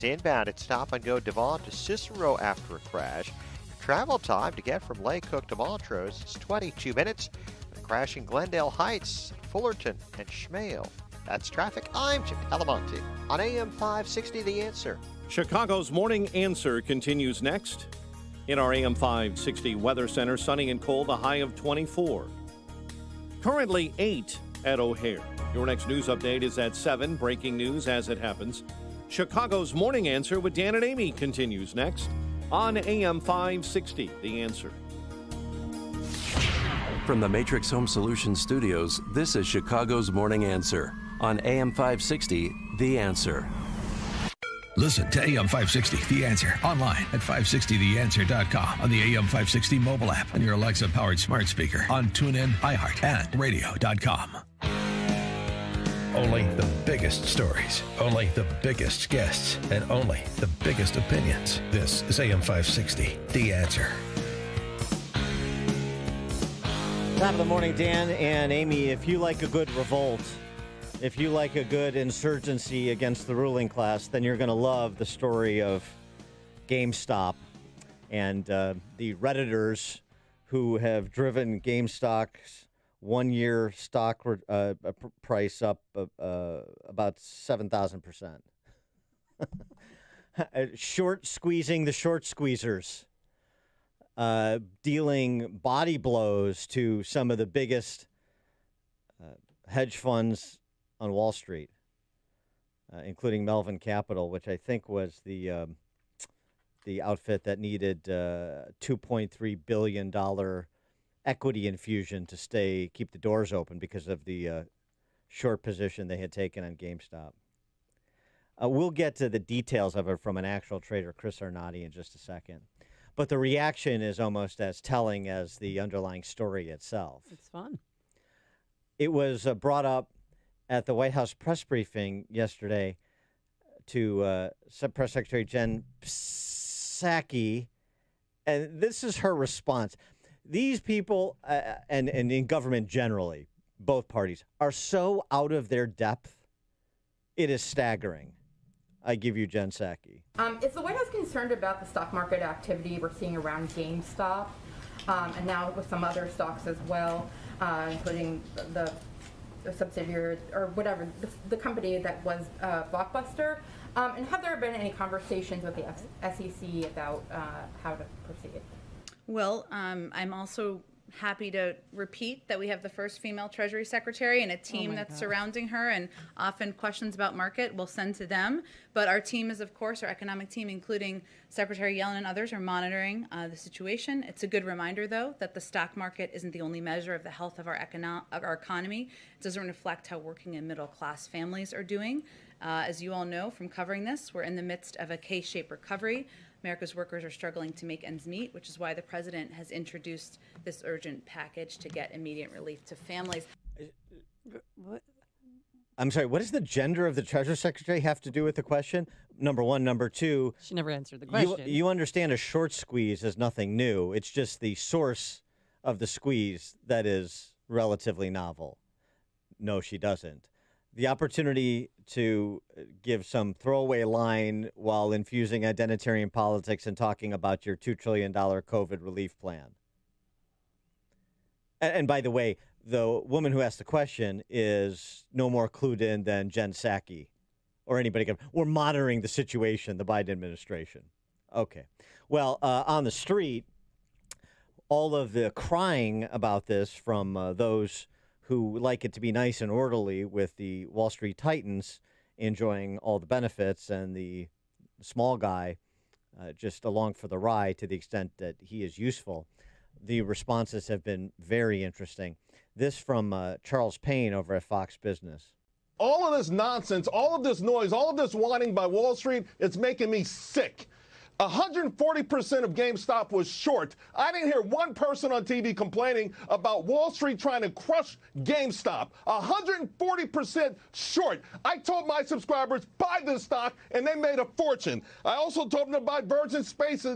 Inbound at Stop and Go Devon to Cicero after a crash. Travel time to get from Lake Cook to Montrose is 22 minutes. The crash in Glendale Heights, Fullerton, and Schmale. That's traffic. I'm Jim Talamonte on AM 560 The Answer. Chicago's Morning Answer continues next. In our AM 560 Weather Center, sunny and cold, a high of 24. Currently 8 at O'Hare. Your next news update is at 7. Breaking news as it happens. Chicago's Morning Answer with Dan and Amy continues next on AM 560 The Answer. From the Matrix Home Solutions studios, this is Chicago's Morning Answer on AM 560 The Answer. Listen to AM 560 The Answer online at 560theanswer.com, on the AM 560 mobile app, on your Alexa-powered smart speaker, on TuneIn, iHeart, and radio.com. Only the biggest stories, only the biggest guests, and only the biggest opinions. This is AM 560 The Answer. Top of the morning, Dan and Amy. If you like a good revolt, if you like a good insurgency against the ruling class, then you're going to love the story of GameStop and the Redditors who have driven GameStop's one-year stock price up about 7,000%. Short squeezing the short squeezers, dealing body blows to some of the biggest hedge funds on Wall Street, including Melvin Capital, which I think was the outfit that needed $2.3 billion equity infusion to keep the doors open because of the short position they had taken on GameStop. We'll get to the details of it from an actual trader, Chris Arnade, in just a second. But the reaction is almost as telling as the underlying story itself. It's fun. It was brought up at the White House press briefing yesterday to Press Secretary Jen Psaki, and this is her response. These people, and in government generally, both parties, are so out of their depth, it is staggering. I give you Jen Psaki. Is the White House concerned about the stock market activity we're seeing around GameStop, and now with some other stocks as well, including the subsidiary or whatever, the company that was Blockbuster? And have there been any conversations with the SEC about how to proceed? Well, I'm also happy to repeat that we have the first female Treasury Secretary and a team that's surrounding her, and often questions about market we'll send to them. But our team is, of course, our economic team, including Secretary Yellen and others, are monitoring the situation. It's a good reminder, though, that the stock market isn't the only measure of the health of our economy. It doesn't reflect how working and middle-class families are doing. As you all know from covering this, we're in the midst of a K-shaped recovery. America's workers are struggling to make ends meet, which is why the president has introduced this urgent package to get immediate relief to families. What? I'm sorry, what does the gender of the Treasury Secretary have to do with the question? Number one. Number two. She never answered the question. You understand a short squeeze is nothing new. It's just the source of the squeeze that is relatively novel. No, she doesn't. The opportunity to give some throwaway line while infusing identitarian politics and talking about your $2 trillion COVID relief plan. And by the way, the woman who asked the question is no more clued in than Jen Psaki or anybody. We're monitoring the situation, the Biden administration. Okay. Well, on the street, all of the crying about this from those who like it to be nice and orderly with the Wall Street Titans enjoying all the benefits and the small guy just along for the ride to the extent that he is useful. The responses have been very interesting. This from Charles Payne over at Fox Business. All of this nonsense, all of this noise, all of this whining by Wall Street, it's making me sick. 140% of GameStop was short. I didn't hear one person on TV complaining about Wall Street trying to crush GameStop. 140% short. I told my subscribers, buy this stock, and they made a fortune. I also told them to buy Virgin Space.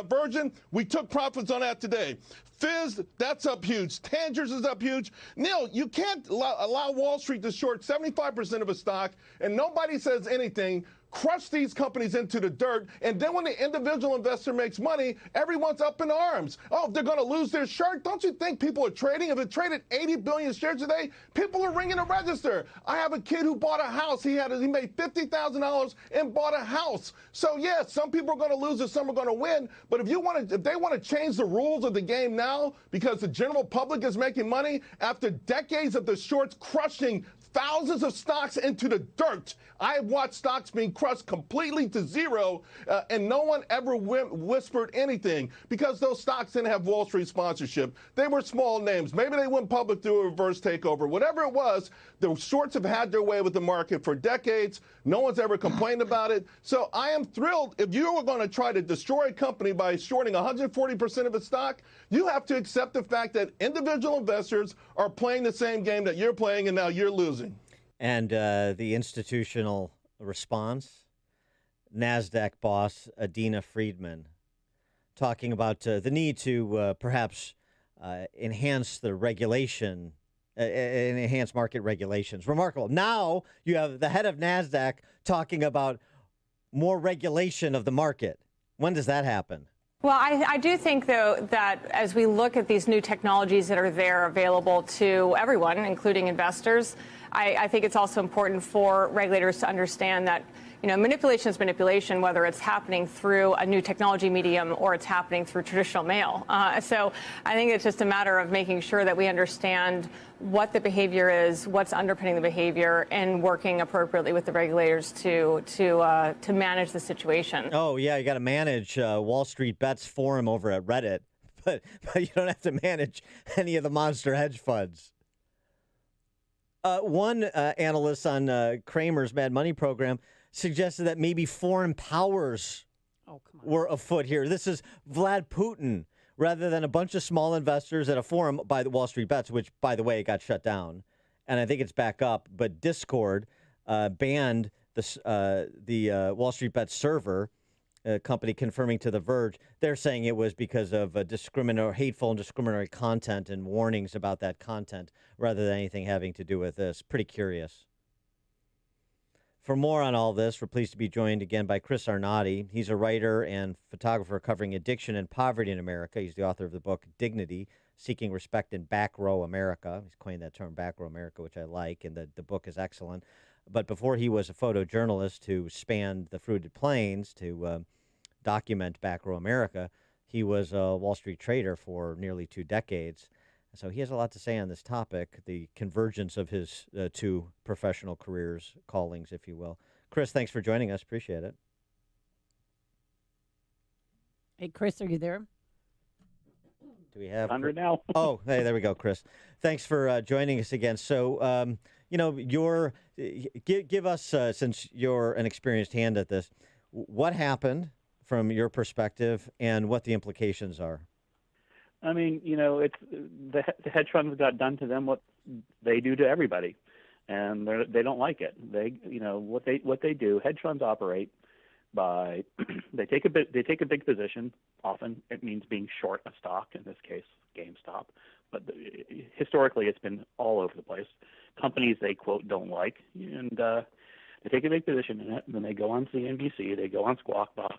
Virgin, we took profits on that today. Fizz, that's up huge. Tangers is up huge. Neil, you can't allow Wall Street to short 75% of a stock, and nobody says anything. crush these companies into the dirt, and then when the individual investor makes money, everyone's up in arms. Oh, they're going to lose their shirt. Don't you think people are trading? If it traded 80 billion shares today, people are ringing the register. I have a kid who bought a house. He made $50,000 and bought a house. So yes, some people are going to lose and some are going to win. But if they want to change the rules of the game now because the general public is making money after decades of the shorts crushing thousands of stocks into the dirt. I have watched stocks being crushed completely to zero, and no one ever whispered anything because those stocks didn't have Wall Street sponsorship. They were small names. Maybe they went public through a reverse takeover. Whatever it was, the shorts have had their way with the market for decades. No one's ever complained about it. So I am thrilled. If you were going to try to destroy a company by shorting 140% of its stock, you have to accept the fact that individual investors are playing the same game that you're playing, and now you're losing. And the institutional response, NASDAQ boss Adina Friedman talking about the need to perhaps enhance the regulation, enhance market regulations. Remarkable. Now you have the head of NASDAQ talking about more regulation of the market. When does that happen? Well, I do think, though, that as we look at these new technologies that are there available to everyone, including investors, I think it's also important for regulators to understand that, manipulation is manipulation, whether it's happening through a new technology medium or it's happening through traditional mail. So I think it's just a matter of making sure that we understand what the behavior is, what's underpinning the behavior, and working appropriately with the regulators to manage the situation. Oh, yeah, you got to manage Wall Street Bets forum over at Reddit, but you don't have to manage any of the monster hedge funds. One analyst on Cramer's Mad Money program suggested that maybe foreign powers were afoot here. This is Vlad Putin, rather than a bunch of small investors at a forum by the Wall Street Bets, which, by the way, got shut down. And I think it's back up. But Discord banned the Wall Street Bets server, company confirming to The Verge. They're saying it was because of hateful and discriminatory content and warnings about that content rather than anything having to do with this. Pretty curious. For more on all this, we're pleased to be joined again by Chris Arnade. He's a writer and photographer covering addiction and poverty in America. He's the author of the book Dignity, Seeking Respect in Back Row America. He's coined that term, Back Row America, which I like, and the book is excellent. But before he was a photojournalist who spanned the fruited plains to document Back Row America, he was a Wall Street trader for nearly 2 decades. So he has a lot to say on this topic, the convergence of his 2 professional careers, callings, if you will. Chris, thanks for joining us. Appreciate it. Hey, Chris, are you there? Do we have 100 now? Oh, hey, there we go, Chris. Thanks for joining us again. So, give us, since you're an experienced hand at this, what happened from your perspective and what the implications are? I mean, it's the hedge funds got done to them what they do to everybody, and they don't like it. What they do. Hedge funds operate by they take a big position. Often it means being short a stock. In this case, GameStop. But historically, it's been all over the place. Companies they quote don't like, and they take a big position in it. And then they go on CNBC, they go on Squawk Box,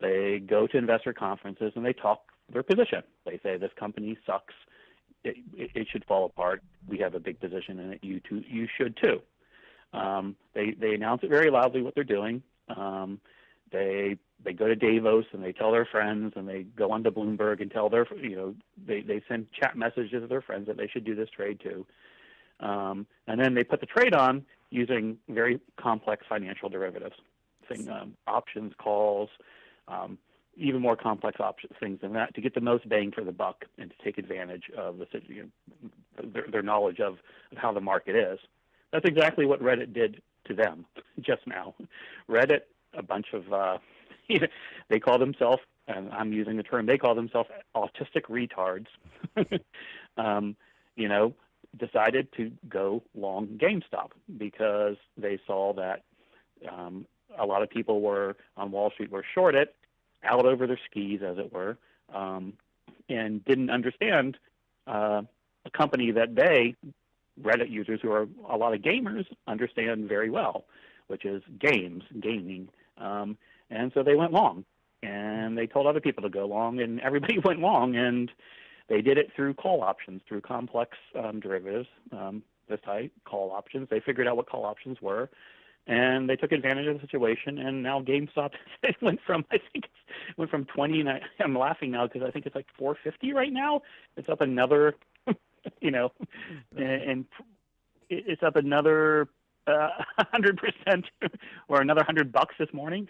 they go to investor conferences, and they talk their position. They say this company sucks. It should fall apart. We have a big position in it. You should too. They announce it very loudly what they're doing. They go to Davos and they tell their friends, and they go onto Bloomberg and tell their they send chat messages to their friends that they should do this trade too. And then they put the trade on using very complex financial derivatives, options, calls. Even more complex things than that to get the most bang for the buck and to take advantage of their knowledge of how the market is. That's exactly what Reddit did to them just now. Reddit, a bunch of, they call themselves, and I'm using the term, they call themselves autistic retards, decided to go long GameStop because they saw that a lot of people were on Wall Street were short it, out over their skis, as it were, and didn't understand a company that Reddit users who are a lot of gamers, understand very well, which is gaming. And so they went long, and they told other people to go long, and everybody went long, and they did it through call options, through complex derivatives, this type, call options. They figured out what call options were, and they took advantage of the situation, and now GameStop went from 20, and I'm laughing now because I think it's like 450 right now. It's up another, and it's up another 100% or another $100 this morning.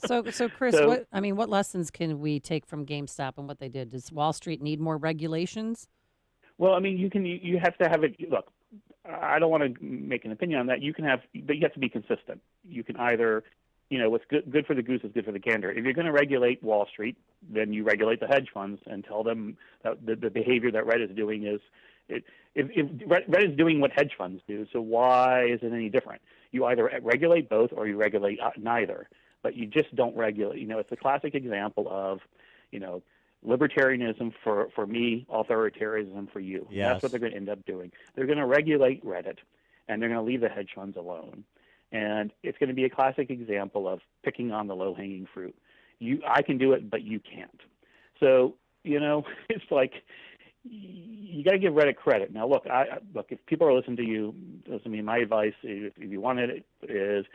So Chris, what lessons can we take from GameStop and what they did? Does Wall Street need more regulations? Well, I mean, you have to have it. Look, I don't want to make an opinion on that. But you have to be consistent. You can either, what's good for the goose is good for the gander. If you're going to regulate Wall Street, then you regulate the hedge funds and tell them that the behavior that Reddit is doing is, if Reddit is doing what hedge funds do, so why is it any different? You either regulate both or you regulate neither, but you just don't regulate. It's a classic example of, libertarianism for me, authoritarianism for you. Yes. That's what they're going to end up doing. They're going to regulate Reddit, and they're going to leave the hedge funds alone. And it's going to be a classic example of picking on the low-hanging fruit. I can do it, but you can't. So, it's like you got to give Reddit credit. Now, look, if people are listening to you, listen to me. My advice, if you want it, is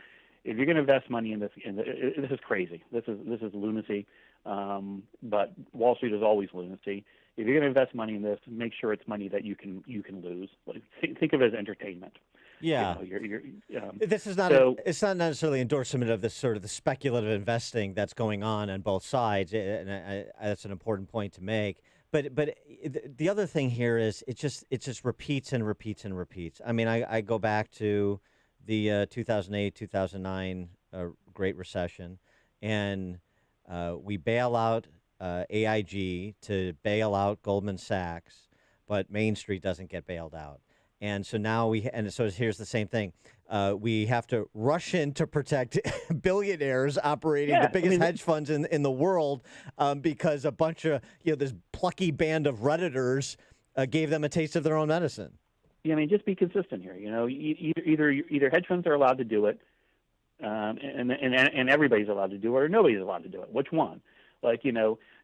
if you're going to invest money in this, this is crazy. This is lunacy. But Wall Street is always lunacy. If you're going to invest money in this, make sure it's money that you can lose. Like, think of it as entertainment. Yeah. This is not it's not necessarily endorsement of this sort of the speculative investing that's going on both sides, and that's an important point to make. But the other thing here is it just repeats and repeats and repeats. I mean, I go back to the 2008, 2009 Great Recession, and we bail out AIG to bail out Goldman Sachs, but Main Street doesn't get bailed out. And so now so here's the same thing. We have to rush in to protect billionaires operating the biggest hedge funds in the world because a bunch of, this plucky band of Redditors gave them a taste of their own medicine. Yeah, I mean, just be consistent here. Either hedge funds are allowed to do it, and everybody's allowed to do it, or nobody's allowed to do it. Which one?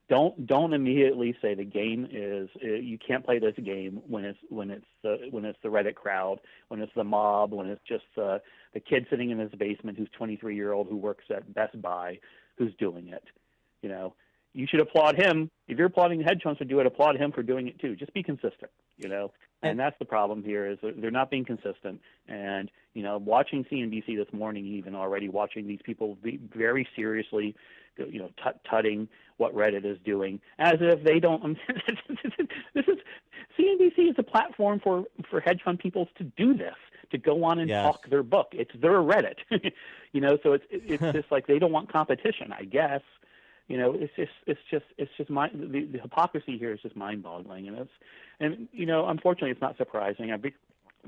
Don't immediately say the game is you can't play this game when it's the Reddit crowd, when it's the mob, when it's just the kid sitting in his basement who's 23-year-old who works at Best Buy who's doing it. You should applaud him. If you're applauding hedge funds to do it, applaud him for doing it too. Just be consistent. And that's the problem here is they're not being consistent. And watching CNBC this morning, even already watching these people be very seriously, tutting what Reddit is doing, as if they don't. This is CNBC is a platform for hedge fund people to do this, to go on and talk their book. It's their Reddit, So it's just like they don't want competition, I guess. The hypocrisy here is just mind-boggling, and unfortunately, it's not surprising. I've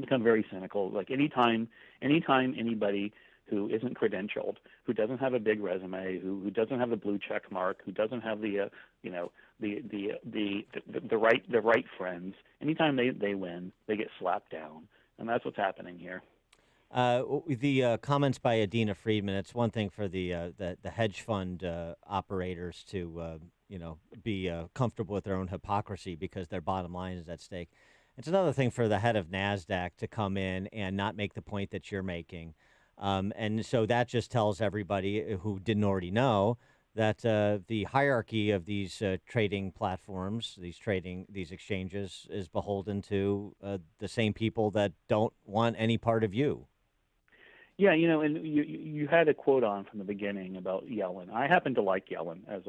become very cynical. Like anytime anybody who isn't credentialed, who doesn't have a big resume, who doesn't have a blue check mark, who doesn't have the right friends, anytime they win, they get slapped down, and that's what's happening here. The comments by Adina Friedman. It's one thing for the hedge fund operators to be comfortable with their own hypocrisy because their bottom line is at stake. It's another thing for the head of NASDAQ to come in and not make the point that you're making. And so that just tells everybody who didn't already know that the hierarchy of these trading platforms, these exchanges, is beholden to the same people that don't want any part of you. Yeah, and you had a quote on from the beginning about Yellen. I happen to like Yellen as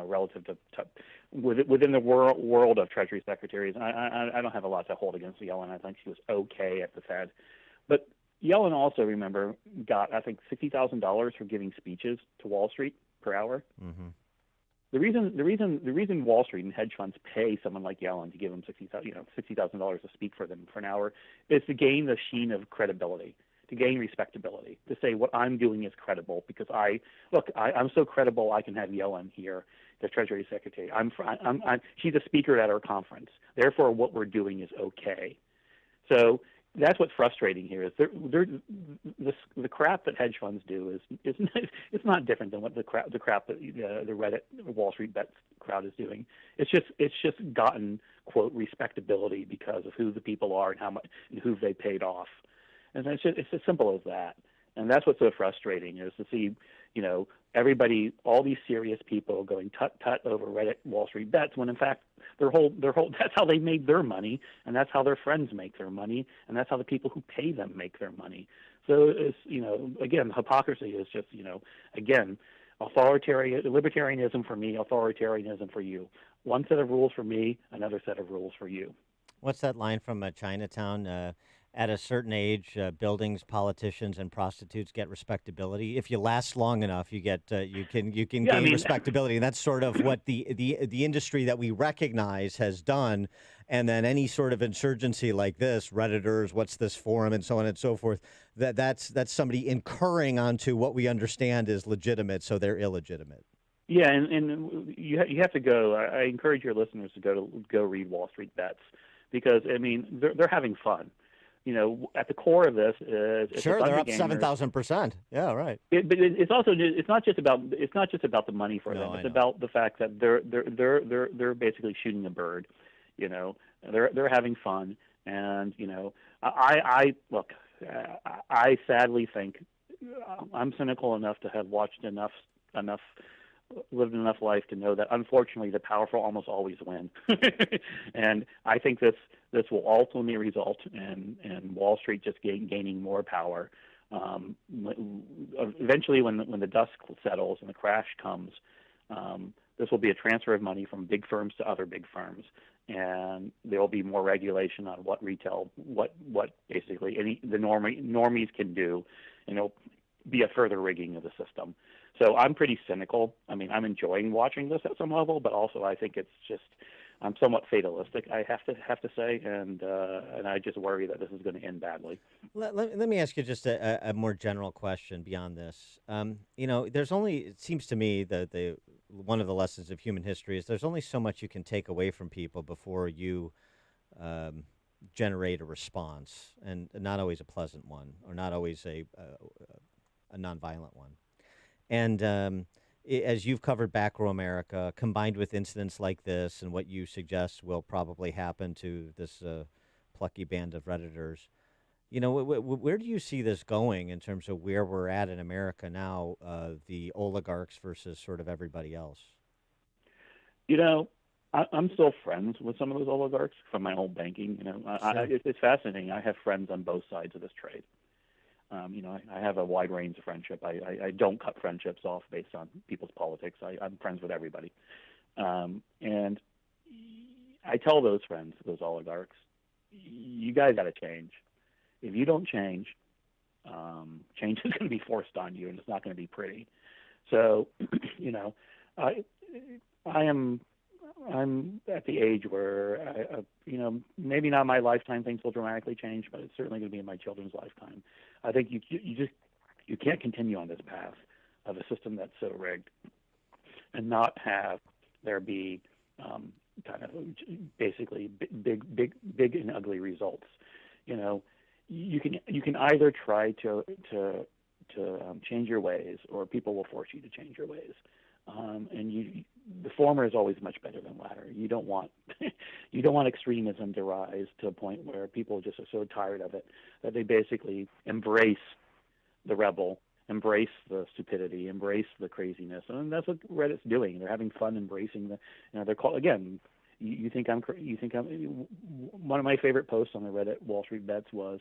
relative to within the world of Treasury secretaries. I don't have a lot to hold against Yellen. I think she was okay at the Fed, but Yellen also, remember, got I think $60,000 for giving speeches to Wall Street per hour. Mm-hmm. The reason Wall Street and hedge funds pay someone like Yellen to give them $60,000 to speak for them for an hour is to gain the sheen of credibility, to gain respectability, to say what I'm doing is credible because I'm so credible I can have Yellen here, the Treasury Secretary. She's a speaker at our conference. Therefore, what we're doing is okay. So that's what's frustrating here is the crap that hedge funds do is it's not different than what the crap that the Reddit Wall Street Bets crowd is doing. It's just gotten quote respectability because of who the people are and how much and who they paid off, and it's as simple as that. And that's what's so frustrating is to see, everybody, all these serious people going tut over Reddit Wall Street Bets when in fact their whole that's how they made their money, and that's how their friends make their money, and that's how the people who pay them make their money. So it's again, hypocrisy is just again, libertarianism for me, authoritarianism for you. One set of rules for me, another set of rules for you. What's that line from Chinatown? At a certain age, buildings, politicians, and prostitutes get respectability. If you last long enough, you get you can gain respectability, and that's sort of what the industry that we recognize has done. And then any sort of insurgency like this, Redditors, what's this forum, and so on and so forth, that's somebody incurring onto what we understand is legitimate, so they're illegitimate. Yeah, and you have to go. I encourage your listeners to go read Wall Street Bets because they're having fun. At the core of this is sure they're up 7,000%. Yeah, right. But it's not just about the money for them. It's about the fact that they're basically shooting a bird. They're having fun, and I look. I sadly think I'm cynical enough to have watched enough, lived enough life to know that unfortunately the powerful almost always win, and I think this will ultimately result in Wall Street just gaining more power. Eventually, when the dust settles and the crash comes, this will be a transfer of money from big firms to other big firms, and there will be more regulation on what basically the normies can do, and it'll be a further rigging of the system. So I'm pretty cynical. I'm enjoying watching this at some level, but also I think I'm somewhat fatalistic, I have to say, and I just worry that this is going to end badly. Let me ask you just a more general question beyond this. There's only, it seems to me that one of the lessons of human history is there's only so much you can take away from people before you generate a response, and not always a pleasant one, or not always a nonviolent one. And as you've covered back row America, combined with incidents like this and what you suggest will probably happen to this plucky band of Redditors, where do you see this going in terms of where we're at in America now, the oligarchs versus sort of everybody else? I'm still friends with some of those oligarchs from my old banking. Sure. It's fascinating. I have friends on both sides of this trade. I have a wide range of friendship. I don't cut friendships off based on people's politics. I'm friends with everybody. And I tell those friends, those oligarchs, you guys got to change. If you don't change, change is going to be forced on you, and it's not going to be pretty. So, I'm at the age where, maybe not my lifetime things will dramatically change, but it's certainly going to be in my children's lifetime. I think you can't continue on this path of a system that's so rigged and not have there be kind of basically big and ugly results. You can either try to change your ways, or people will force you to change your ways. And the former is always much better than the latter. You don't want extremism to rise to a point where people just are so tired of it that they basically embrace the rebel, embrace the stupidity, embrace the craziness, and that's what Reddit's doing. They're having fun embracing they're called again. You think I'm one of my favorite posts on the Reddit Wall Street Bets was.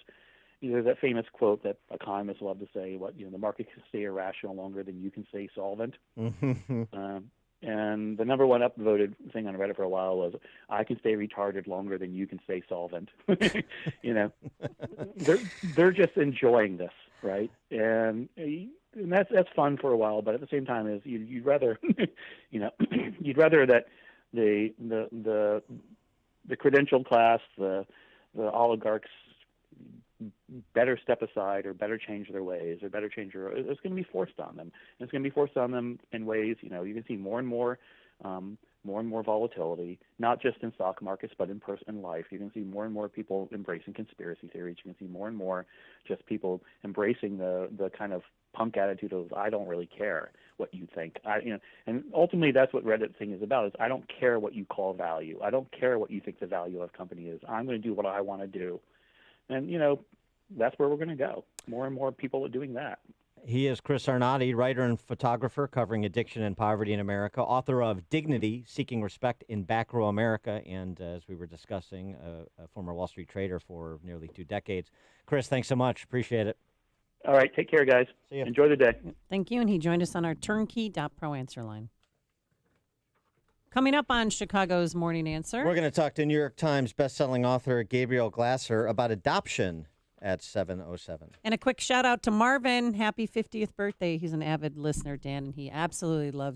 There's that famous quote that economists love to say, the market can stay irrational longer than you can stay solvent. And the number one upvoted thing on Reddit for a while was, I can stay retarded longer than you can stay solvent. They're just enjoying this, right? And that's fun for a while, but at the same time is you'd rather, you'd rather that the credentialed class, the oligarchs, better step aside, or better change their ways, or better change it's going to be forced on them. And it's going to be forced on them in ways, you can see more and more more and more volatility, not just in stock markets, but in life. You're going to see more and more people embracing conspiracy theories. You're going to see more and more just people embracing the kind of punk attitude of, I don't really care what you think. And ultimately that's what Reddit thing is about, is I don't care what you call value. I don't care what you think the value of a company is. I'm going to do what I want to do. And, that's where we're going to go. More and more people are doing that. He is Chris Arnade, writer and photographer covering addiction and poverty in America, author of Dignity, Seeking Respect in Back Row America, and as we were discussing, a former Wall Street trader for nearly 2 decades. Chris, thanks so much. Appreciate it. All right. Take care, guys. See you. Enjoy the day. Thank you. And he joined us on our turnkey.pro answer line. Coming up on Chicago's Morning Answer. We're going to talk to New York Times bestselling author Gabriel Glasser about adoption at 7:07. And a quick shout out to Marvin. Happy 50th birthday. He's an avid listener, Dan, and he absolutely loves